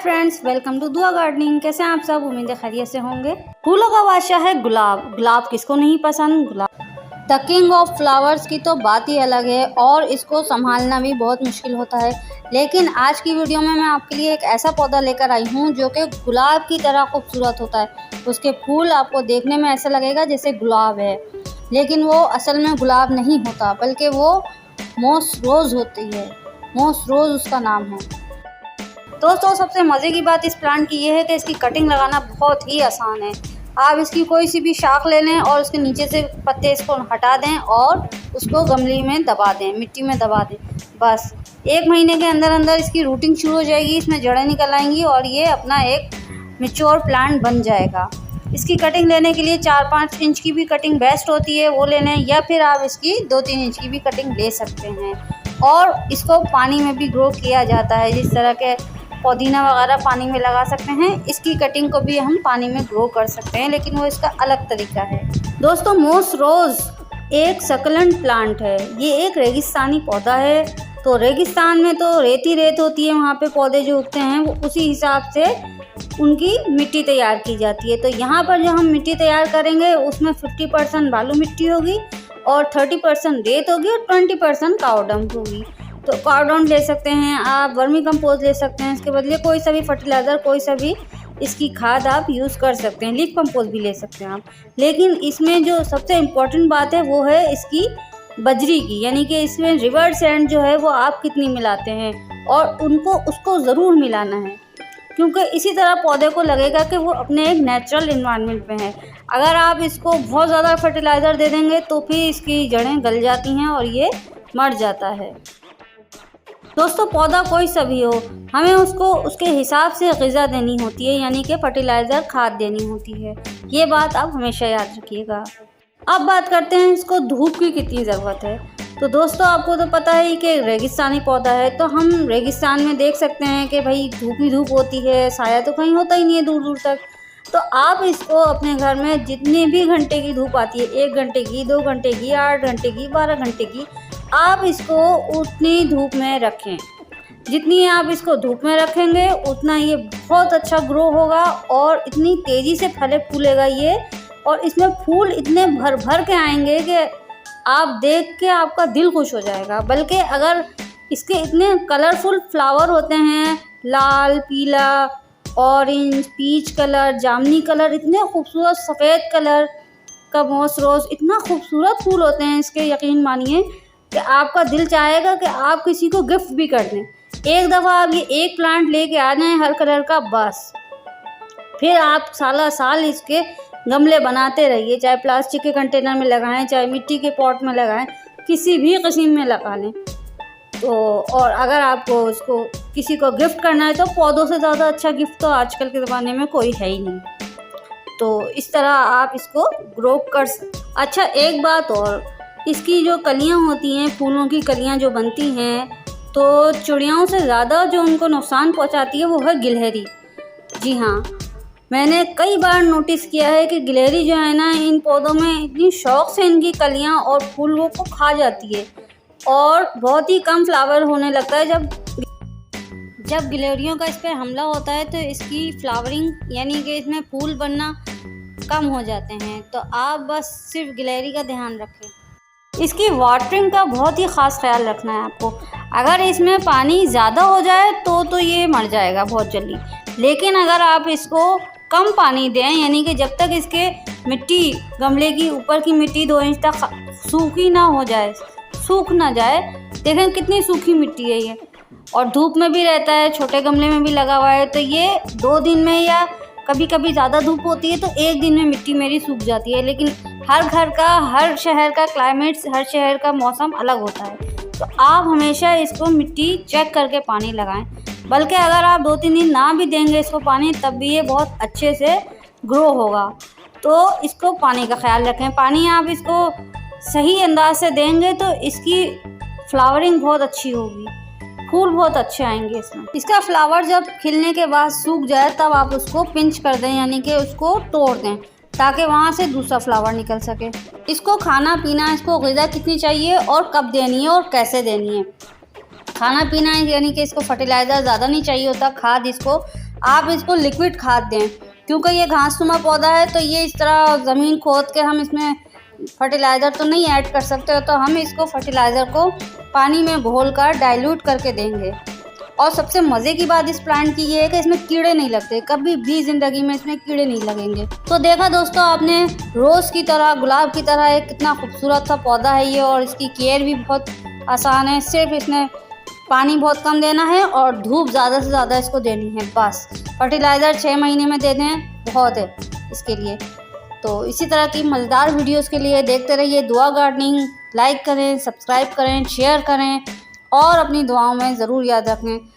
Friends, welcome to दुआ gardening. कैसे हैं आप सब? उम्मीद है खैरियत से होंगे। फूलों का बादशाह है गुलाब। गुलाब किसको नहीं पसंद? गुलाब द किंग ऑफ फ्लावर्स की तो बात ही अलग है और इसको संभालना भी बहुत मुश्किल होता है। लेकिन आज की वीडियो में मैं आपके लिए एक ऐसा पौधा लेकर आई हूँ जो कि गुलाब की तरह खूबसूरत होता है। उसके फूल आपको देखने में ऐसा लगेगा जैसे गुलाब है, लेकिन वो असल में गुलाब नहीं होता, बल्कि वो मोस रोज़ होती है। मोस रोज़ उसका नाम है। दोस्तों, सबसे मज़े की बात इस प्लांट की ये है कि इसकी कटिंग लगाना बहुत ही आसान है। आप इसकी कोई सी भी शाख ले लें और उसके नीचे से पत्ते इसको हटा दें और उसको गमले में दबा दें, मिट्टी में दबा दें। बस 1 महीने के अंदर अंदर इसकी रूटिंग शुरू हो जाएगी, इसमें जड़ें निकल आएंगी और ये अपना एक मैच्योर प्लांट बन जाएगा। इसकी कटिंग लेने के लिए 4-5 इंच की भी कटिंग बेस्ट होती है, वो ले लें, या फिर आप इसकी 2-3 इंच की भी कटिंग ले सकते हैं। और इसको पानी में भी ग्रो किया जाता है, जिस तरह के पुदीना वगैरह पानी में लगा सकते हैं, इसकी कटिंग को भी हम पानी में ग्रो कर सकते हैं, लेकिन वो इसका अलग तरीका है। दोस्तों, मोस रोज़ एक सकलेंट प्लांट है। ये एक रेगिस्तानी पौधा है। तो रेगिस्तान में तो रेत ही रेत होती है, वहाँ पे पौधे जो उगते हैं वो उसी हिसाब से उनकी मिट्टी तैयार की जाती है। तो यहाँ पर जो हम मिट्टी तैयार करेंगे उसमें 50% बालू मिट्टी होगी और 30% रेत होगी और 20% कावडंप होगी। तो कावडंप ले सकते हैं आप, वर्मी कंपोस्ट ले सकते हैं, इसके बदले कोई सा भी फर्टिलाइज़र, कोई सा भी इसकी खाद आप यूज़ कर सकते हैं। लीफ कंपोस्ट भी ले सकते हैं आप। लेकिन इसमें जो सबसे इम्पोर्टेंट बात है वो है इसकी बजरी की, यानी कि इसमें रिवर सैंड जो है वो आप कितनी मिलाते हैं, और उसको ज़रूर मिलाना है, क्योंकि इसी तरह पौधे को लगेगा कि वो अपने एक नेचुरल इन्वायरमेंट में है। अगर आप इसको बहुत ज़्यादा फर्टिलाइज़र दे देंगे तो फिर इसकी जड़ें गल जाती हैं और ये मर जाता है। दोस्तों, पौधा कोई सा भी हो, हमें उसको उसके हिसाब से ग़िज़ा देनी होती है, यानी कि फर्टिलाइज़र खाद देनी होती है। ये बात आप हमेशा याद रखिएगा। अब बात करते हैं इसको धूप की कितनी ज़रूरत है। तो दोस्तों, आपको तो पता है कि रेगिस्तानी पौधा है, तो हम रेगिस्तान में देख सकते हैं कि भाई धूप ही धूप होती है, साया तो कहीं होता ही नहीं है दूर दूर तक। तो आप इसको अपने घर में जितने भी घंटे की धूप आती है, 1 घंटे की, 2 घंटे की, 8 घंटे की, 12 घंटे की, आप इसको उतनी धूप में रखें। जितनी आप इसको धूप में रखेंगे उतना ये बहुत अच्छा ग्रो होगा और इतनी तेज़ी से फले फूलेगा ये, और इसमें फूल इतने भर भर के आएंगे कि आप देख के आपका दिल खुश हो जाएगा। बल्कि अगर इसके इतने कलरफुल फ्लावर होते हैं, लाल, पीला, ऑरेंज, पीच कलर, जामुनी कलर, इतने खूबसूरत सफ़ेद कलर का मोस रोज़, इतना खूबसूरत फूल होते हैं इसके, यकीन मानिए कि आपका दिल चाहेगा कि आप किसी को गिफ्ट भी कर दें। एक दफ़ा आप ये एक प्लांट लेके आ जाएं हर कलर का, बस फिर आप साला साल इसके गमले बनाते रहिए, चाहे प्लास्टिक के कंटेनर में लगाएं, चाहे मिट्टी के पॉट में लगाएं, किसी भी किस्म में लगा लें। तो और अगर आपको इसको किसी को गिफ्ट करना है तो पौधों से ज़्यादा अच्छा गिफ्ट तो आजकल के ज़माने में कोई है ही नहीं। तो इस तरह आप इसको ग्रो कर सकते। अच्छा, एक बात और, इसकी जो कलियां होती हैं, फूलों की कलियां जो बनती हैं, तो चिड़ियाओं से ज़्यादा जो उनको नुकसान पहुंचाती है वो है गिलहरी। जी हाँ, मैंने कई बार नोटिस किया है कि गिलहरी जो है ना, इन पौधों में इतनी शौक़ से इनकी कलियां और फूलों को खा जाती है और बहुत ही कम फ्लावर होने लगता है। जब गिलहरियों का इस पर हमला होता है तो इसकी फ्लावरिंग, यानी कि इसमें फूल बनना कम हो जाते हैं। तो आप बस सिर्फ गिलहरी का ध्यान रखें। इसकी वाटरिंग का बहुत ही ख़ास ख्याल रखना है आपको। अगर इसमें पानी ज़्यादा हो जाए तो ये मर जाएगा बहुत जल्दी। लेकिन अगर आप इसको कम पानी दें, यानी कि जब तक इसके मिट्टी, गमले की ऊपर की मिट्टी 2 इंच तक सूखी ना हो जाए, सूख ना जाए, देखें कितनी सूखी मिट्टी है ये, और धूप में भी रहता है, छोटे गमले में भी लगा हुआ है, तो ये 2 दिन में, या कभी कभी ज़्यादा धूप होती है तो 1 दिन में मिट्टी मेरी सूख जाती है। लेकिन हर घर का, हर शहर का क्लाइमेट, हर शहर का मौसम अलग होता है, तो आप हमेशा इसको मिट्टी चेक करके पानी लगाएं। बल्कि अगर आप 2-3 दिन ना भी देंगे इसको पानी, तब भी ये बहुत अच्छे से ग्रो होगा। तो इसको पानी का ख्याल रखें। पानी आप इसको सही अंदाज से देंगे तो इसकी फ्लावरिंग बहुत अच्छी होगी, फूल बहुत अच्छे आएंगे इसमें। इसका फ्लावर जब खिलने के बाद सूख जाए तब आप उसको पिंच कर दें, यानी कि उसको तोड़ दें, ताकि वहाँ से दूसरा फ्लावर निकल सके। इसको खाना पीना, इसको ग़िज़ा कितनी चाहिए और कब देनी है और कैसे देनी है। खाना पीना यानी कि इसको फर्टिलाइज़र ज़्यादा नहीं चाहिए होता, खाद इसको आप इसको लिक्विड खाद दें, क्योंकि ये घासनुमा पौधा है तो ये इस तरह ज़मीन खोद के हम इसमें फर्टिलाइज़र तो नहीं ऐड कर सकते, तो हम इसको फर्टिलाइज़र को पानी में घोलकर डाइल्यूट करके देंगे। और सबसे मज़े की बात इस प्लांट की ये है कि इसमें कीड़े नहीं लगते, कभी भी ज़िंदगी में इसमें कीड़े नहीं लगेंगे। तो देखा दोस्तों आपने, रोज़ की तरह, गुलाब की तरह एक कितना खूबसूरत सा पौधा है ये, और इसकी केयर भी बहुत आसान है। सिर्फ इसमें पानी बहुत कम देना है और धूप ज़्यादा से ज़्यादा इसको देनी है, बस। फर्टिलाइज़र 6 महीने में दे दें, बहुत है इसके लिए। तो इसी तरह की मज़ेदार वीडियोस के लिए देखते रहिए दुआ गार्डनिंग। लाइक करें, सब्सक्राइब करें, शेयर करें और अपनी दुआओं में ज़रूर याद रखें।